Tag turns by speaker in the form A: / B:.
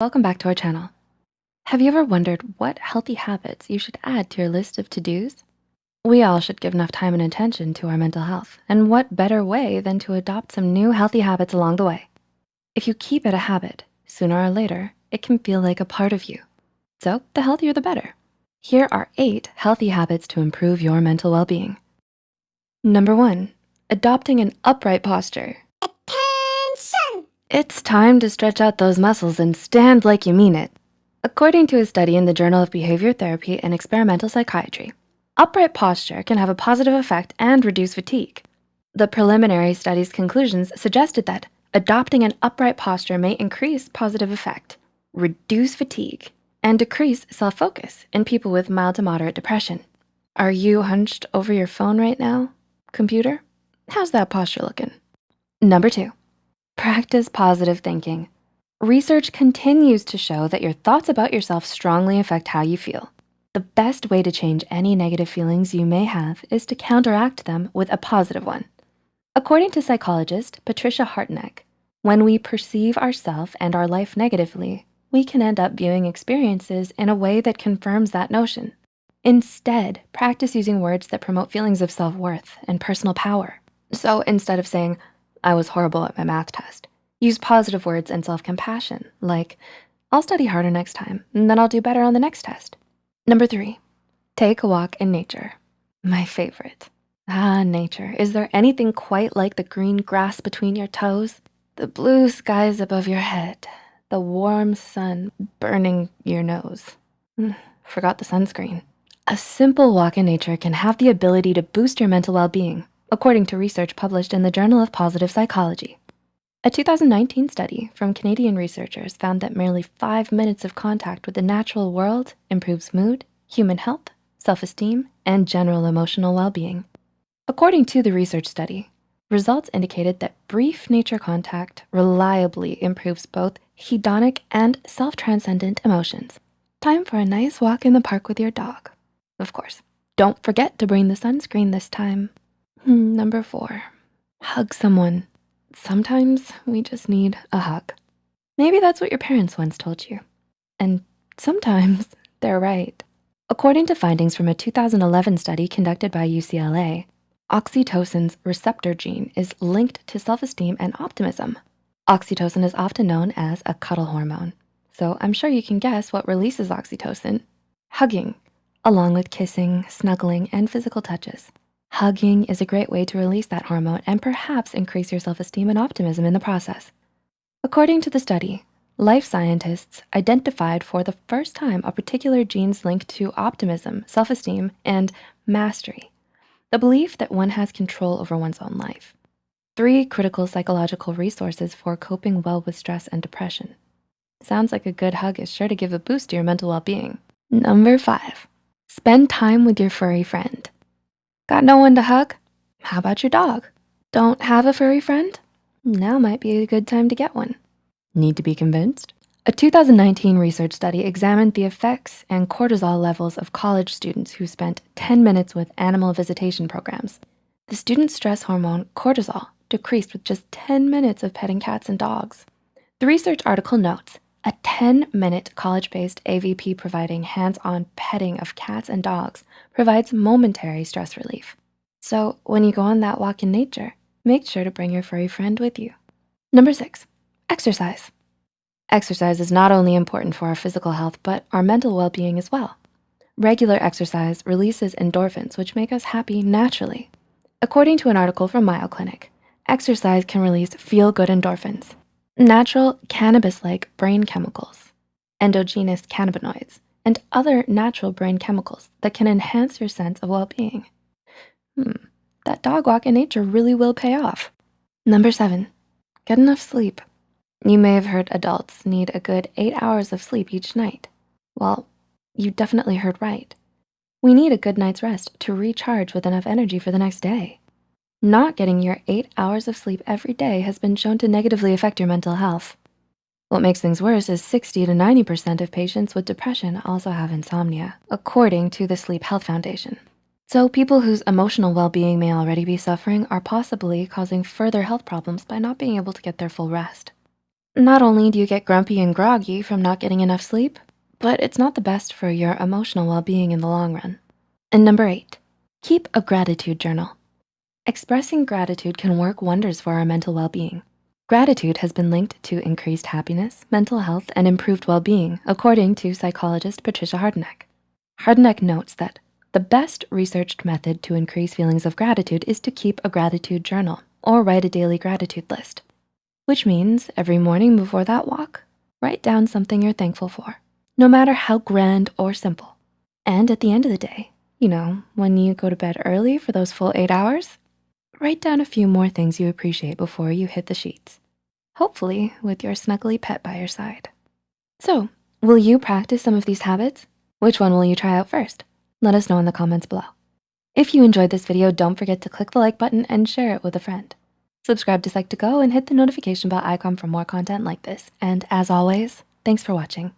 A: Welcome back to our channel. Have you ever wondered what healthy habits you should add to your list of to-dos? We all should give enough time and attention to our mental health, and what better way than to adopt some new healthy habits along the way? If you keep it a habit, sooner or later, it can feel like a part of you. So the healthier the better. Here are 8 healthy habits to improve your mental well-being. Number 1, adopting an upright posture.
B: Attention!
A: It's time to stretch out those muscles and stand like you mean it. According to a study in the Journal of Behavior Therapy and Experimental Psychiatry, upright posture can have a positive effect and reduce fatigue. The preliminary study's conclusions suggested that adopting an upright posture may increase positive effect, reduce fatigue, and decrease self-focus in people with mild to moderate depression. Are you hunched over your phone right now, computer? How's that posture looking? Number 2, practice positive thinking. Research continues to show that your thoughts about yourself strongly affect how you feel. The best way to change any negative feelings you may have is to counteract them with a positive one. According to psychologist Patricia Hartnett, when we perceive ourselves and our life negatively, we can end up viewing experiences in a way that confirms that notion. Instead, practice using words that promote feelings of self-worth and personal power. So instead of saying, "I was horrible at my math test," use positive words and self-compassion, like, "I'll study harder next time, and then I'll do better on the next test." Number 3, take a walk in nature. My favorite. Nature. Is there anything quite like the green grass between your toes? The blue skies above your head, the warm sun burning your nose. Forgot the sunscreen. A simple walk in nature can have the ability to boost your mental well-being, according to research published in the Journal of Positive Psychology. A 2019 study from Canadian researchers found that merely 5 minutes of contact with the natural world improves mood, human health, self-esteem, and general emotional well-being. According to the research study, results indicated that brief nature contact reliably improves both hedonic and self-transcendent emotions. Time for a nice walk in the park with your dog. Of course, don't forget to bring the sunscreen this time. Number 4, hug someone. Sometimes we just need a hug. Maybe that's what your parents once told you. And sometimes they're right. According to findings from a 2011 study conducted by UCLA, oxytocin's receptor gene is linked to self-esteem and optimism. Oxytocin is often known as a cuddle hormone. So I'm sure you can guess what releases oxytocin: hugging, along with kissing, snuggling, and physical touches. Hugging is a great way to release that hormone and perhaps increase your self-esteem and optimism in the process. According to the study, life scientists identified for the first time a particular gene's linked to optimism, self-esteem, and mastery, the belief that one has control over one's own life. 3 critical psychological resources for coping well with stress and depression. Sounds like a good hug is sure to give a boost to your mental well-being. Number 5, spend time with your furry friend. Got no one to hug? How about your dog? Don't have a furry friend? Now might be a good time to get one. Need to be convinced? A 2019 research study examined the effects and cortisol levels of college students who spent 10 minutes with animal visitation programs. The student stress hormone cortisol decreased with just 10 minutes of petting cats and dogs. The research article notes, a 10-minute college-based AVP providing hands-on petting of cats and dogs provides momentary stress relief. So when you go on that walk in nature, make sure to bring your furry friend with you. Number 6, exercise. Exercise is not only important for our physical health, but our mental well-being as well. Regular exercise releases endorphins, which make us happy naturally. According to an article from Mayo Clinic, exercise can release feel-good endorphins, natural cannabis-like brain chemicals, endogenous cannabinoids, and other natural brain chemicals that can enhance your sense of well-being. That dog walk in nature really will pay off. Number 7, get enough sleep. You may have heard adults need a good 8 hours of sleep each night. Well, you definitely heard right. We need a good night's rest to recharge with enough energy for the next day. Not getting your 8 hours of sleep every day has been shown to negatively affect your mental health. What makes things worse is 60 to 90% of patients with depression also have insomnia, according to the Sleep Health Foundation. So people whose emotional well-being may already be suffering are possibly causing further health problems by not being able to get their full rest. Not only do you get grumpy and groggy from not getting enough sleep, but it's not the best for your emotional well-being in the long run. And number 8, keep a gratitude journal. Expressing gratitude can work wonders for our mental well-being. Gratitude has been linked to increased happiness, mental health, and improved well-being, according to psychologist Patricia Hardeneck. Hardeneck notes that the best researched method to increase feelings of gratitude is to keep a gratitude journal or write a daily gratitude list, which means every morning before that walk, write down something you're thankful for, no matter how grand or simple. And at the end of the day, when you go to bed early for those full 8 hours, write down a few more things you appreciate before you hit the sheets, hopefully with your snuggly pet by your side. So, will you practice some of these habits? Which one will you try out first? Let us know in the comments below. If you enjoyed this video, don't forget to click the like button and share it with a friend. Subscribe to Psych2Go and hit the notification bell icon for more content like this. And as always, thanks for watching.